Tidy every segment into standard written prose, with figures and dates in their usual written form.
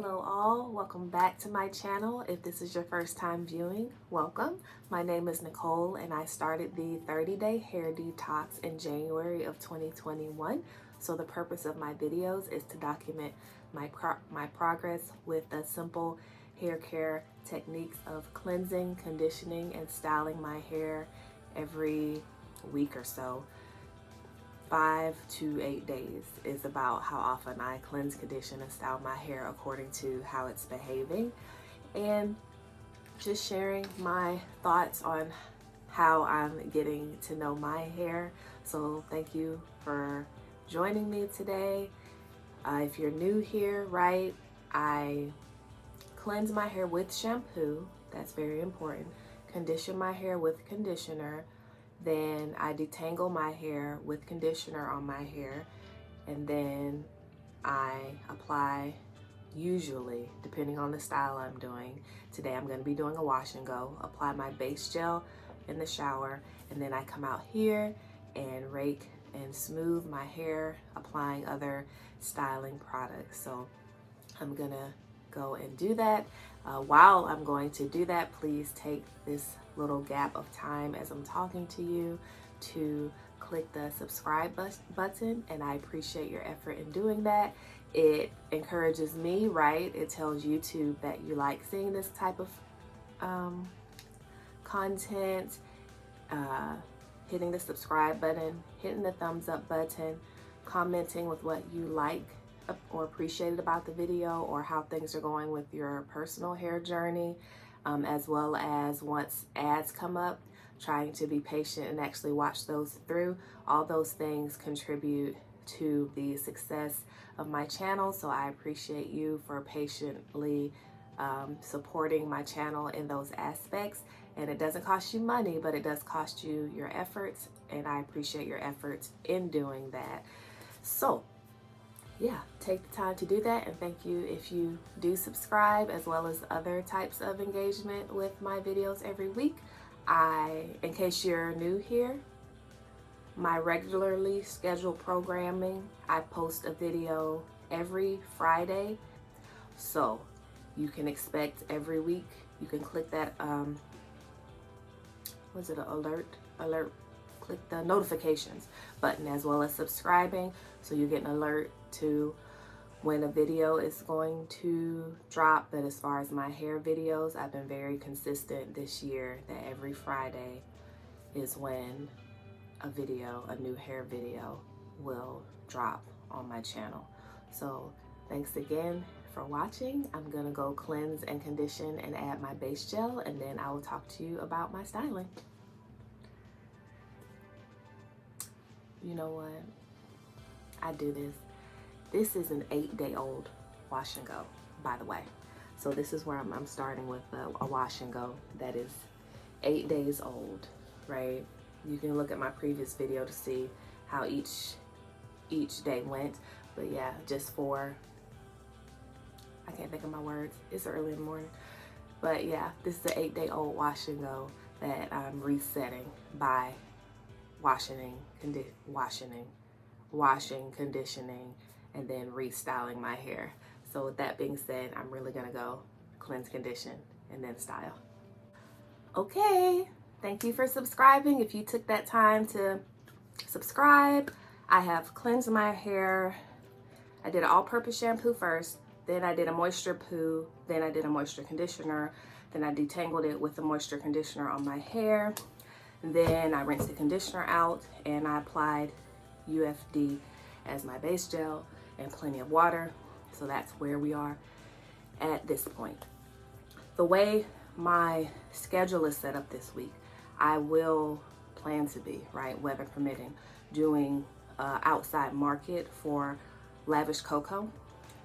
Hello all, welcome back to my channel. If this is your first time viewing, welcome. My name is Nicole and I started the 30-day hair detox in January of 2021. So the purpose of my videos is to document my progress with the simple hair care techniques of cleansing, conditioning, and styling my hair every week or so. 5 to 8 days is about how often I cleanse, condition, and style my hair according to how it's behaving, and just sharing my thoughts on how I'm getting to know my hair. So thank you for joining me today. If you're new here, right, I cleanse my hair with shampoo. That's very important. Condition my hair with conditioner. Then I detangle my hair with conditioner on my hair, and then I apply, usually, depending on the style I'm doing. Today I'm going to be doing a wash and go. Apply my base gel in the shower, and then I come out here and rake and smooth my hair, applying other styling products. So I'm going to go and do that. While I'm going to do that, please take this little gap of time as I'm talking to you to click the subscribe button, and I appreciate your effort in doing that. It encourages me, right? It tells YouTube that you like seeing this type of content. Hitting the subscribe button, hitting the thumbs up button, commenting with what you like or appreciated about the video, or how things are going with your personal hair journey, as well as once ads come up, trying to be patient and actually watch those through. All those things contribute to the success of my channel, so I appreciate you for patiently supporting my channel in those aspects. And it doesn't cost you money, but it does cost you your efforts, and I appreciate your efforts in doing that. So yeah, take the time to do that, and thank you if you do subscribe, as well as other types of engagement with my videos every week. In case you're new here, my regularly scheduled programming, I post a video every Friday, so you can expect every week. You can click that alert, click the notifications button, as well as subscribing, so you get an alert to when a video is going to drop. But as far as my hair videos, I've been very consistent this year that every Friday is when a new hair video will drop on my channel. So thanks again for watching. I'm gonna go cleanse and condition and add my base gel, and then I will talk to you about my styling. You know what? I do this. This is an 8-day-old wash and go, by the way. So this is where I'm starting with a wash and go that is 8 days old, right? You can look at my previous video to see how each day went. But yeah, just for, I can't think of my words. It's early in the morning. But yeah, this is an 8-day-old wash and go that I'm resetting by washing, conditioning, and then restyling my hair. So with that being said, I'm really gonna go cleanse, condition, and then style. Okay, thank you for subscribing. If you took that time to subscribe, I have cleansed my hair. I did an all-purpose shampoo first, then I did a moisture poo, then I did a moisture conditioner, then I detangled it with the moisture conditioner on my hair. Then I rinsed the conditioner out, and I applied UFD as my base gel and plenty of water. So that's where we are at this point. The way my schedule is set up this week, I will plan to be, right, weather permitting, doing outside market for Lavish Cocoa,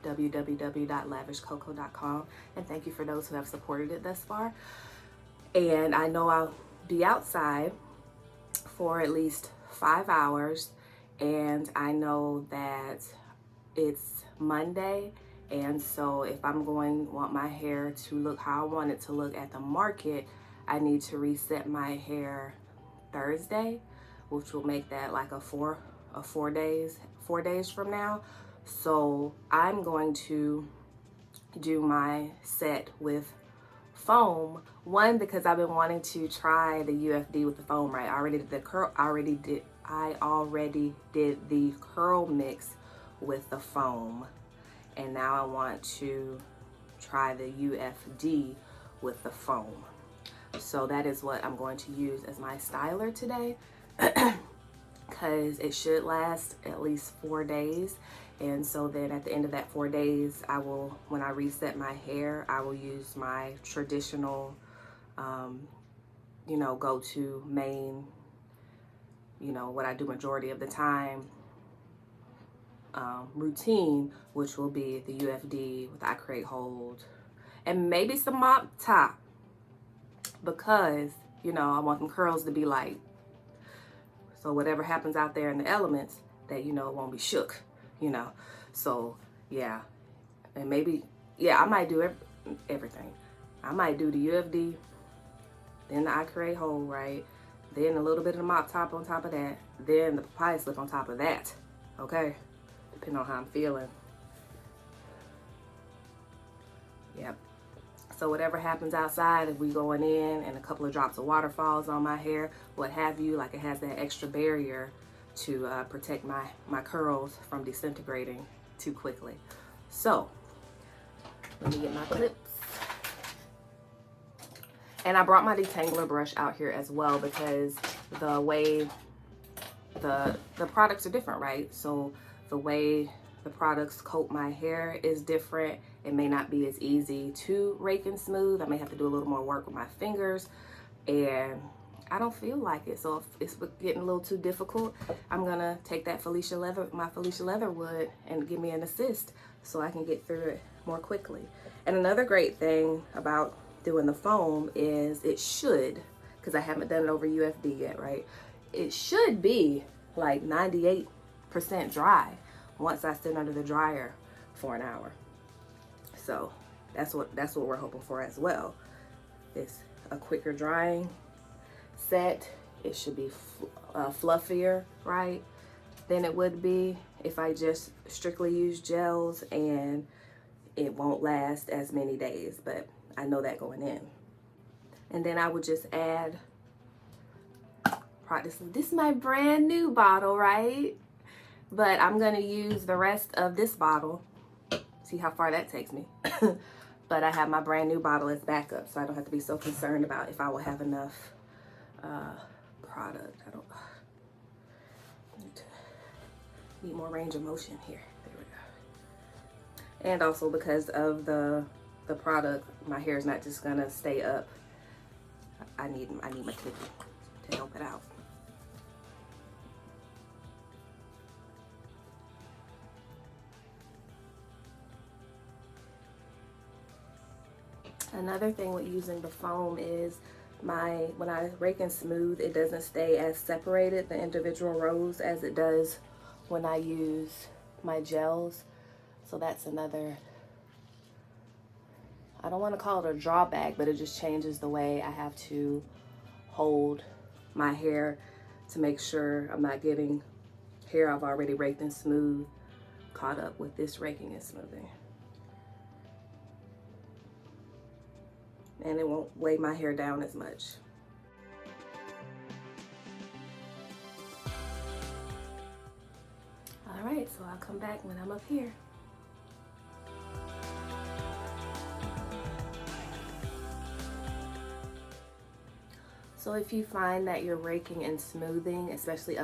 www.lavishcoco.com, and thank you for those who have supported it thus far. And I know I'll be outside for at least 5 hours, and I know that it's Monday, and so if I'm want my hair to look how I want it to look at the market, I need to reset my hair Thursday, which will make that like four days from now. So I'm going to do my set with foam. One, because I've been wanting to try the UFD with the foam, right? I already did the curl, I already did the curl mix with the foam, and now I want to try the UFD with the foam. So that is what I'm going to use as my styler today, because it should last at least 4 days. And so then at the end of that 4 days, I will, when I reset my hair, I will use my traditional, you know, go-to main, you know, what I do majority of the time, routine, which will be the UFD with the I create hold and maybe some mop top, because, you know, I want them curls to be light. So whatever happens out there in the elements, that, you know, it won't be shook, you know. So yeah, and maybe, yeah, I might do everything. I might do the UFD, then the I create hold, right? Then a little bit of the mop top on top of that, then the papaya slip on top of that, okay? Depending on how I'm feeling. Yep. So whatever happens outside, if we going in and a couple of drops of water falls on my hair, what have you, like it has that extra barrier to protect my curls from disintegrating too quickly. So let me get my clips. And I brought my detangler brush out here as well, because the way the products are different, right? So the way the products coat my hair is different. It may not be as easy to rake and smooth. I may have to do a little more work with my fingers, and I don't feel like it. So if it's getting a little too difficult, I'm gonna take that my Felicia Leatherwood, and give me an assist so I can get through it more quickly. And another great thing about doing the foam is it should, because I haven't done it over UFD yet, right? It should be like 98% dry once I sit under the dryer for an hour. So that's what we're hoping for as well. It's a quicker drying set. It should be fluffier, right, than it would be if I just strictly use gels, and it won't last as many days, but I know that going in. And then I would just add product. This is my brand new bottle, right? But I'm gonna use the rest of this bottle. See how far that takes me. But I have my brand new bottle as backup, so I don't have to be so concerned about if I will have enough product. I don't need more range of motion here. There we go. And also because of the product, my hair is not just gonna stay up. I need my clipping to help it out. Another thing with using the foam is when I rake and smooth, it doesn't stay as separated, the individual rows, as it does when I use my gels. So that's another, I don't want to call it a drawback, but it just changes the way I have to hold my hair to make sure I'm not getting hair I've already raked and smooth caught up with this raking and smoothing. And it won't weigh my hair down as much. All right, so I'll come back when I'm up here. So if you find that you're raking and smoothing, especially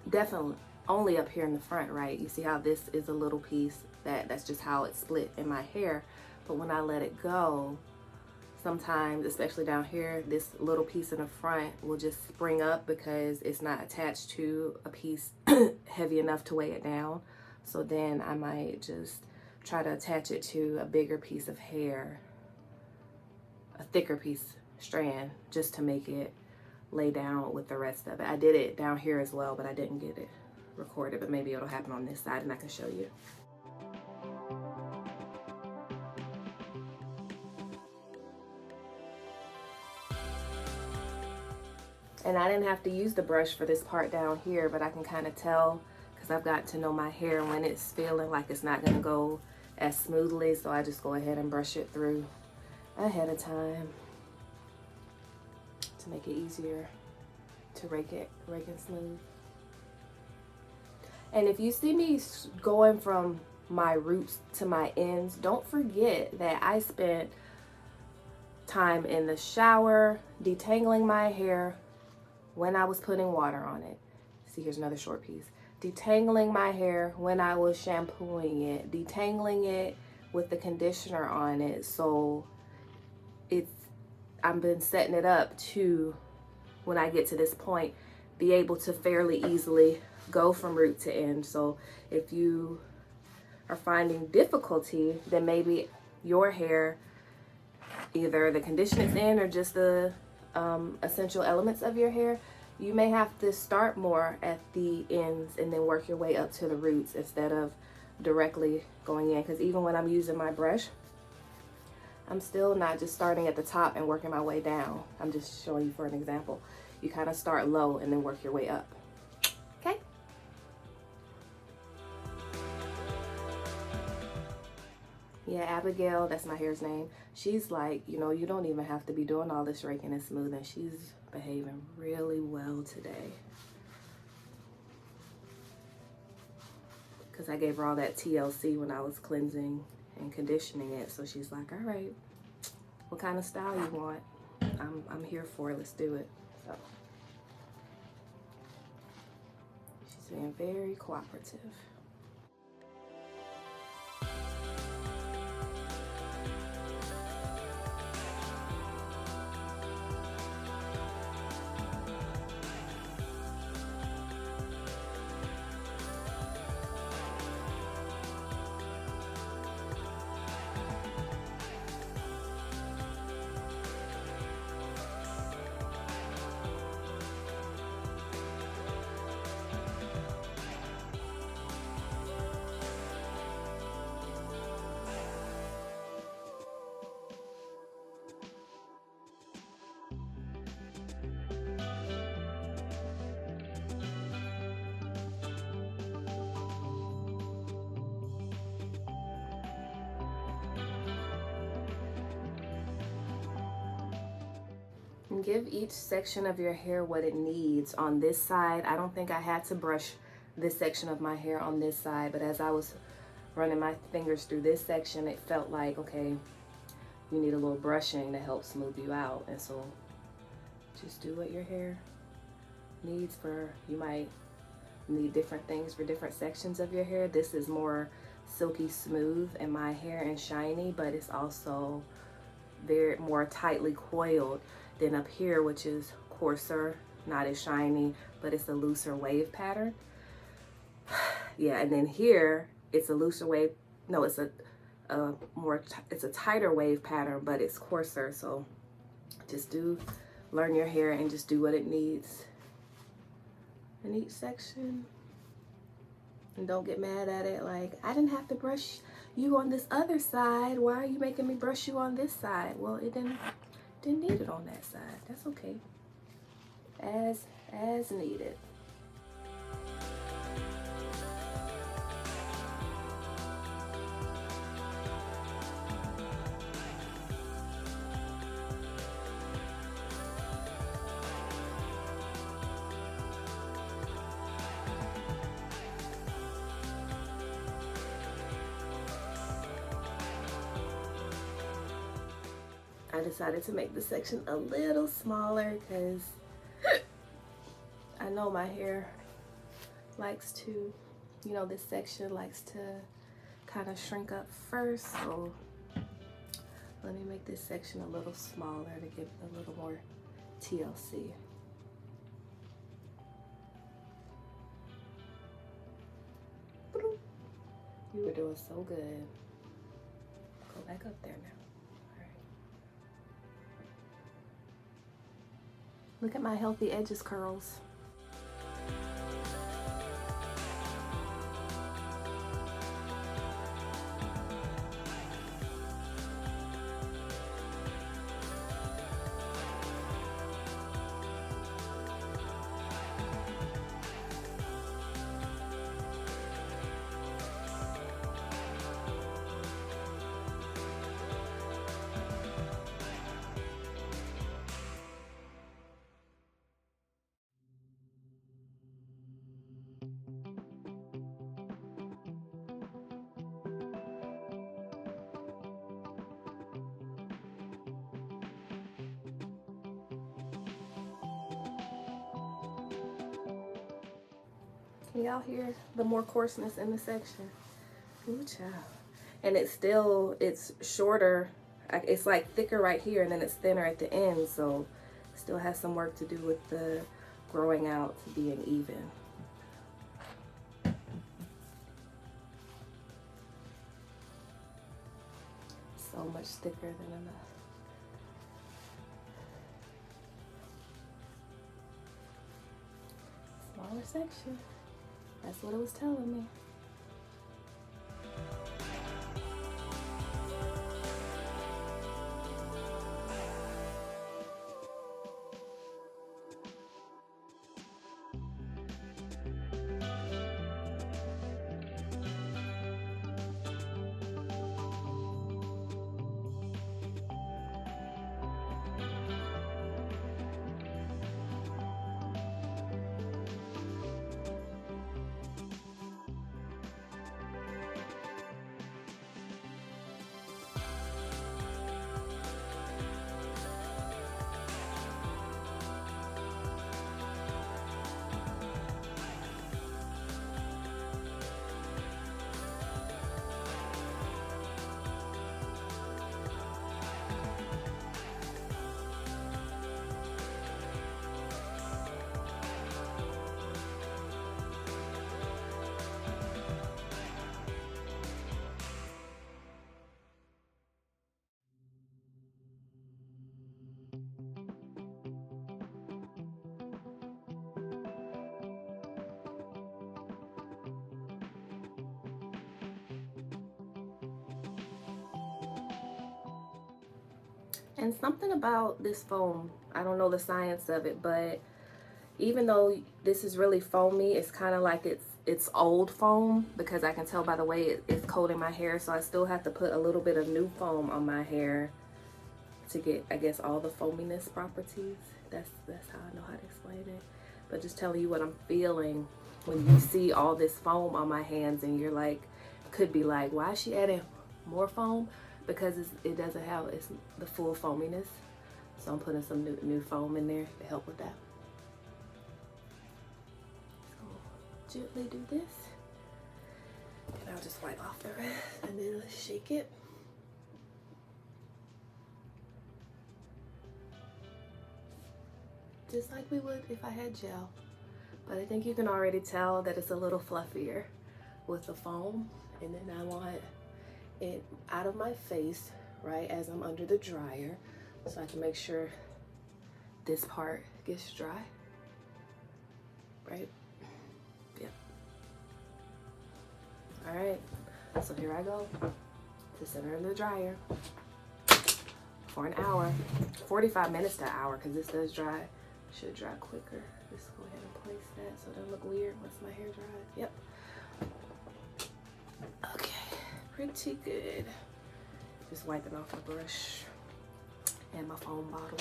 definitely only up here in the front, right? You see how this is a little piece, that's just how it's split in my hair. But when I let it go, sometimes, especially down here, this little piece in the front will just spring up because it's not attached to a piece heavy enough to weigh it down. So then I might just try to attach it to a bigger piece of hair, a thicker strand, just to make it lay down with the rest of it. I did it down here as well, but I didn't get it recorded, but maybe it'll happen on this side and I can show you. And I didn't have to use the brush for this part down here, but I can kind of tell, because I've got to know my hair when it's feeling like it's not going to go as smoothly, so I just go ahead and brush it through ahead of time to make it easier to rake it smooth. And if you see me going from my roots to my ends, don't forget that I spent time in the shower detangling my hair when I was putting water on it. See, here's another short piece. Detangling my hair when I was shampooing it, detangling it with the conditioner on it. So I've been setting it up to, when I get to this point, be able to fairly easily go from root to end. So if you are finding difficulty, then maybe your hair, either the condition it's in or just the essential elements of your hair, you may have to start more at the ends and then work your way up to the roots instead of directly going in. Because even when I'm using my brush, I'm still not just starting at the top and working my way down. I'm just showing you for an example. You kind of start low and then work your way up. Okay? Yeah, Abigail, that's my hair's name. She's like, you know, you don't even have to be doing all this raking and smoothing. She's behaving really well today. Because I gave her all that TLC when I was cleansing and conditioning it. So she's like, all right, what kind of style you want? I'm here for it. Let's do it. So she's being very cooperative. And give each section of your hair what it needs. On this side, I don't think I had to brush this section of my hair on this side, but as I was running my fingers through this section, it felt like, okay, you need a little brushing to help smooth you out. And so just do what your hair needs. You might need different things for different sections of your hair. This is more silky smooth in my hair and shiny, but it's also very more tightly coiled than up here, which is coarser, not as shiny, but it's a looser wave pattern. Yeah, and then here it's a looser wave. No, it's a tighter wave pattern, but it's coarser. So just learn your hair and just do what it needs in each section. And don't get mad at it like, I didn't have to brush you on this other side. Why are you making me brush you on this side? Well, it didn't need it on that side. That's okay. As needed. I decided to make this section a little smaller because I know my hair likes to, this section likes to kind of shrink up first. So let me make this section a little smaller to give it a little more TLC. You were doing so good. Go back up there now. Look at my healthy edges curls. Can y'all hear the more coarseness in the section? Ooh, child. And it's shorter. It's like thicker right here, and then it's thinner at the end, so still has some work to do with the growing out to being even. So much thicker than enough. Smaller section. That's what it was telling me. And something about this foam, I don't know the science of it, but even though this is really foamy, it's kind of like it's old foam, because I can tell by the way it's coating my hair. So I still have to put a little bit of new foam on my hair to get, I guess, all the foaminess properties. That's how I know how to explain it. But just telling you what I'm feeling when you see all this foam on my hands, and you're like, could be like, why is she adding more foam? Because it doesn't have the full foaminess. So I'm putting some new foam in there to help with that. So gently do this, and I'll just wipe off the rest and then shake it. Just like we would if I had gel. But I think you can already tell that it's a little fluffier with the foam. And then I want it out of my face, right, as I'm under the dryer, so I can make sure this part gets dry, right? Yep. All right, so here I go to center of the dryer for an hour, 45 minutes to an hour, because this does dry. Should dry quicker. Just go ahead and place that so it doesn't look weird once my hair dries. Yep. Okay, pretty good. Just wiping off my brush and my foam bottle.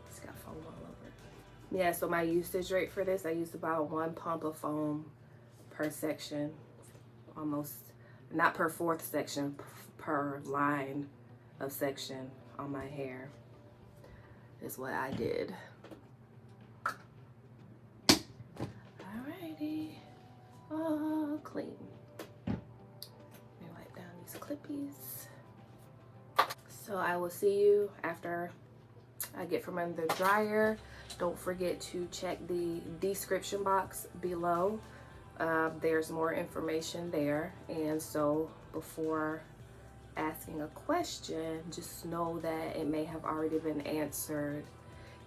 It's got foam all over it. Yeah, so my usage rate for this, I use about 1 pump of foam per section. Almost, not per fourth section, per line of section on my hair is what I did. Alrighty, all clean. Let me wipe down these clippies. So I will see you after I get from under the dryer. Don't forget to check the description box below. There's more information there. And so before asking a question, just know that it may have already been answered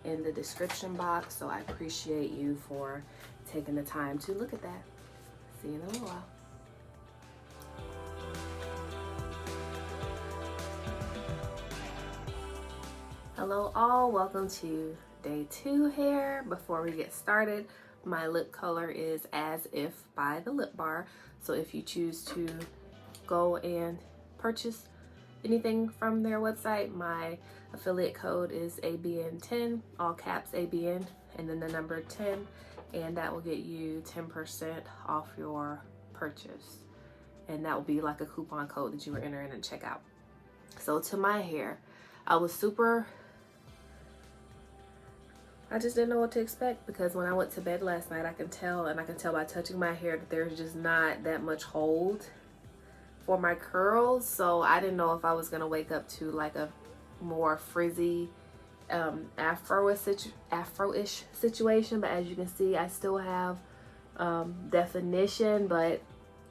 in the description box. So I appreciate you for taking the time to look at that. See you in a little while. Hello all, welcome to day 2 hair. Before we get started, my lip color is As If by The Lip Bar. So if you choose to go and purchase anything from their website, my affiliate code is ABN10, all caps ABN, and then the number 10, and that will get you 10% off your purchase. And that will be like a coupon code that you were entering at checkout. So to my hair, I was super I just didn't know what to expect, because when I went to bed last night, I can tell, and I can tell by touching my hair, that there's just not that much hold for my curls. So I didn't know if I was gonna wake up to like a more frizzy afro-ish situation. But as you can see, I still have definition, but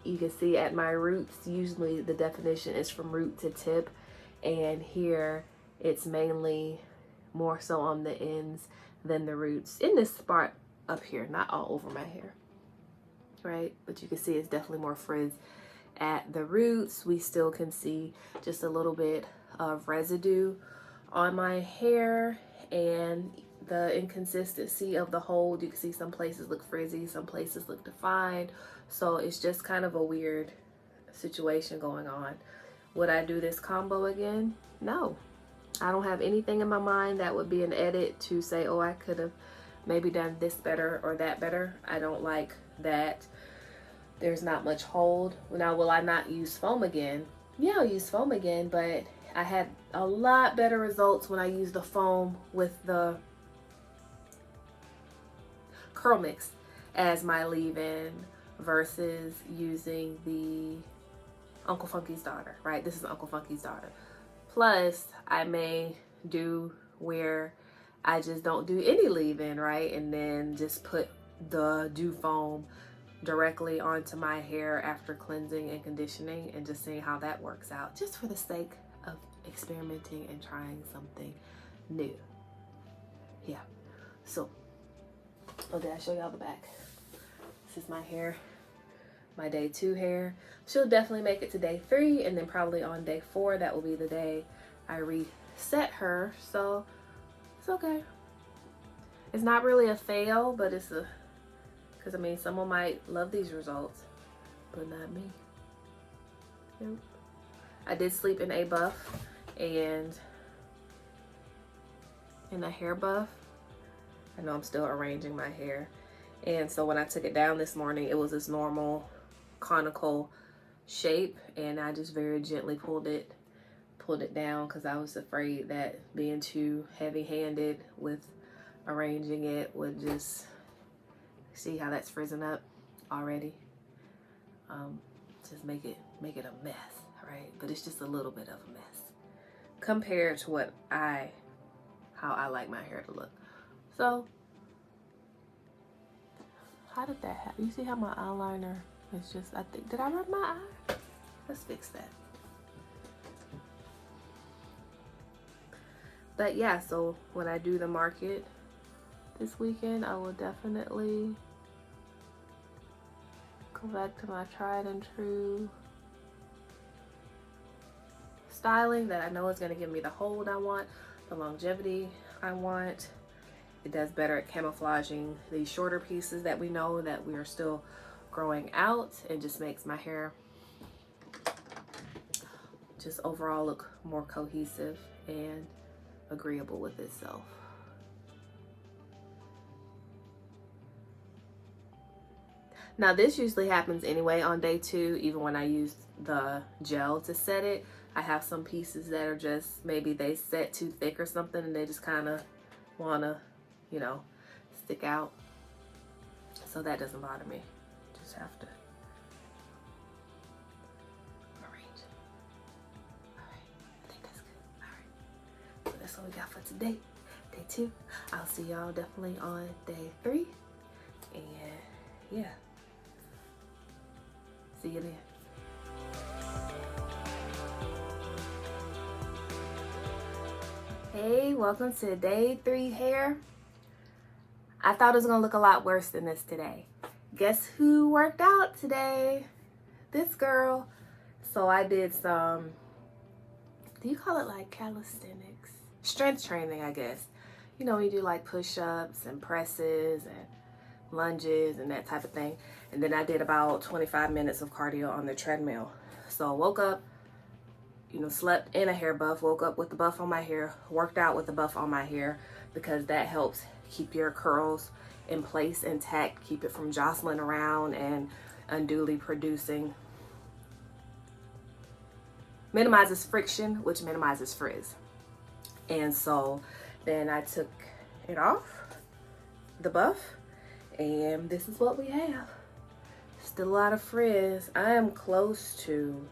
you can see at my roots, usually the definition is from root to tip, and here it's mainly more so on the ends than the roots, in this spot up here, not all over my hair, right? But you can see it's definitely more frizz at the roots. We still can see just a little bit of residue on my hair, and the inconsistency of the hold. You can see some places look frizzy, some places look defined. So it's just kind of a weird situation going on. Would I do this combo again? No. I don't have anything in my mind that would be an edit to say, oh, I could have maybe done this better or that better. I don't like that there's not much hold. Now, will I not use foam again? Yeah, I'll use foam again, but I had a lot better results when I used the foam with the curl mix as my leave-in versus using the Uncle Funky's Daughter, right? This is Uncle Funky's Daughter. Plus, I may do where I just don't do any leave-in, right? And then just put the dew foam directly onto my hair after cleansing and conditioning, and just seeing how that works out, just for the sake of experimenting and trying something new. Yeah. So, oh, did I show y'all the back? This is my hair, my day 2 hair. She'll definitely make it to day 3, and then probably on day 4, that will be the day I reset her. So it's okay. It's not really a fail, but it's a, because I mean, someone might love these results, but not me. Nope. I did sleep in a buff and in a hair buff. I know I'm still arranging my hair. And so when I took it down this morning, it was this normal conical shape, and I just very gently pulled it down, because I was afraid that being too heavy-handed with arranging it would just, see how that's frizzing up already, just make it a mess, right? But it's just a little bit of a mess compared to how I like my hair to look. So how did that happen? You see how my eyeliner is just, I think, did I rub my eye? Let's fix that. But yeah, so when I do the market this weekend, I will definitely go back to my tried and true styling that I know is going to give me the hold I want, the longevity I want. It does better at camouflaging these shorter pieces that we know that we are still growing out, and just makes my hair just overall look more cohesive and agreeable with itself. Now this usually happens anyway on day 2, even when I use the gel to set it. I have some pieces that are just, maybe they set too thick or something, and they just kind of want to, you know, stick out. So that doesn't bother me. Just have to arrange. Alright, I think that's good. Alright, so that's all we got for today. Day 2. I'll see y'all definitely on day 3. And yeah. See you then. Hey, welcome to day 3 hair. I thought it was gonna look a lot worse than this today. Guess who worked out today? This girl. So I did some, do you call it like calisthenics? Strength training, I guess. You know, you do like push-ups and presses and lunges and that type of thing. And then I did about 25 minutes of cardio on the treadmill. So I woke up, you know, slept in a hair buff, woke up with the buff on my hair, worked out with the buff on my hair, because that helps keep your curls in place intact, keep it from jostling around and unduly producing. Minimizes friction, which minimizes frizz. And so then I took it off the buff, and this is what we have. Still a lot of frizz. I am close to,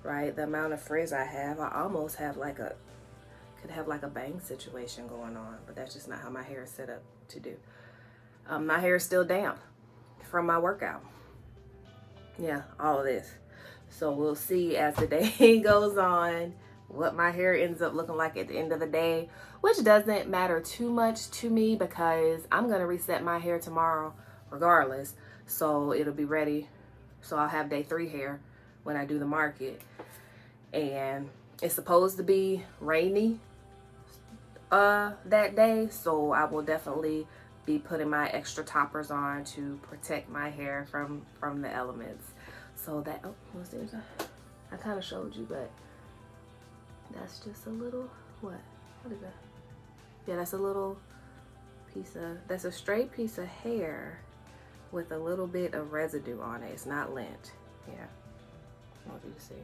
right, the amount of frizz I have. I almost have like a, could have like a bang situation going on, but that's just not how my hair is set up to do. My hair is still damp from my workout. Yeah, all of this. So we'll see as the day goes on what my hair ends up looking like at the end of the day, which doesn't matter too much to me because I'm gonna reset my hair tomorrow regardless. So it'll be ready. So I'll have day 3 hair when I do the market. And it's supposed to be rainy that day. So I will definitely be putting my extra toppers on to protect my hair from the elements. So that, oh, what's this? I kind of showed you, but that's just a little, what is that? Yeah, that's a little piece of, that's a straight piece of hair with a little bit of residue on it. It's not lint. Yeah, I want you to see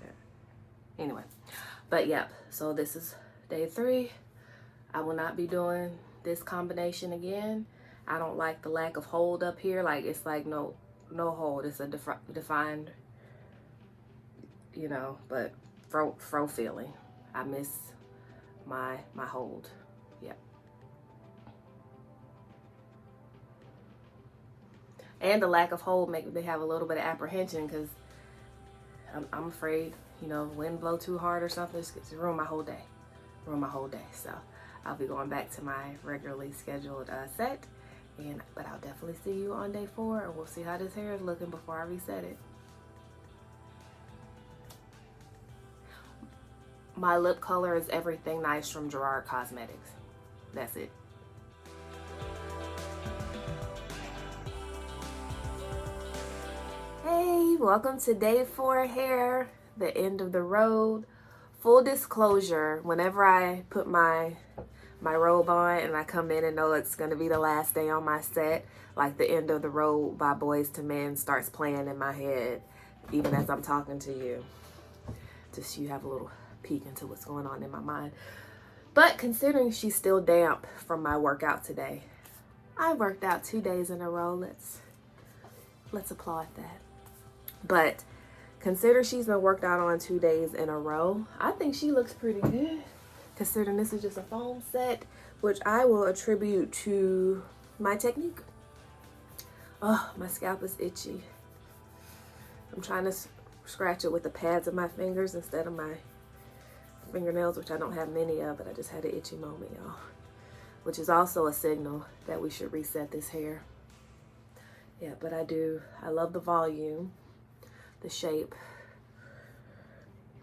that. Anyway, but yep, so this is day 3. I will not be doing this combination again. I don't like the lack of hold up here. Like, it's like no hold. It's a defined, you know, but fro feeling. I miss my hold. Yep. And the lack of hold make me have a little bit of apprehension because I'm afraid, you know, wind blow too hard or something, it's ruin my whole day. So I'll be going back to my regularly scheduled set, but I'll definitely see you on day 4, and we'll see how this hair is looking before I reset it. My lip color is Everything Nice from Gerard Cosmetics. That's it. Hey, welcome to day 4 hair, the end of the road. Full disclosure, whenever I put my robe on and I come in and know it's going to be the last day on my set, like the End of the Road by Boyz II Men starts playing in my head, even as I'm talking to you. Just so you have a little peek into what's going on in my mind. But considering she's still damp from my workout today, I worked out 2 days in a row. Let's applaud that. But consider she's been worked out on 2 days in a row. I think she looks pretty good, considering this is just a foam set, which I will attribute to my technique. Oh, my scalp is itchy. I'm trying to scratch it with the pads of my fingers instead of my fingernails, which I don't have many of, but I just had an itchy moment, y'all. Which is also a signal that we should reset this hair. Yeah, but I love the volume, the shape,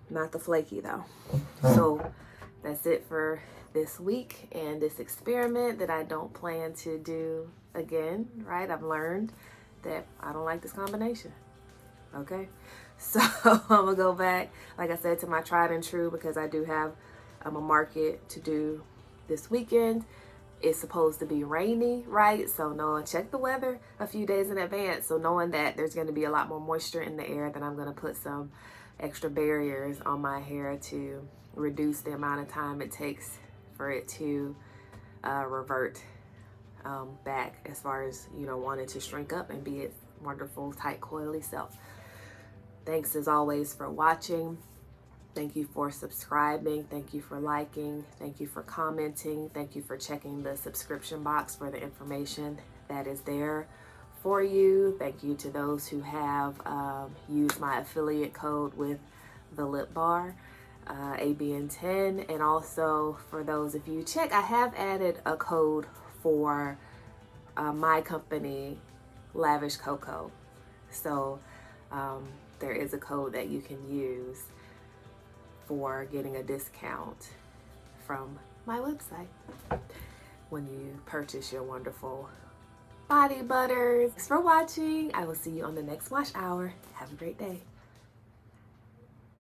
not the flaky though. So that's it for this week and this experiment that I don't plan to do again, right? I've learned that I don't like this combination, okay? So I'm gonna go back, like I said, to my tried and true because I do have a market to do this weekend. It's supposed to be rainy, right? So no, check the weather a few days in advance. So knowing that there's going to be a lot more moisture in the air, then I'm going to put some extra barriers on my hair to reduce the amount of time it takes for it to revert back as far as, you know, wanting to shrink up and be its wonderful, tight, coily self. Thanks as always for watching. Thank you for subscribing. Thank you for liking. Thank you for commenting. Thank you for checking the subscription box for the information that is there for you. Thank you to those who have used my affiliate code with the lip bar, ABN10. And also for those of you, check, I have added a code for my company, Lavish Cocoa. So there is a code that you can use for getting a discount from my website when you purchase your wonderful body butters. Thanks for watching. I will see you on the next wash hour. Have a great day.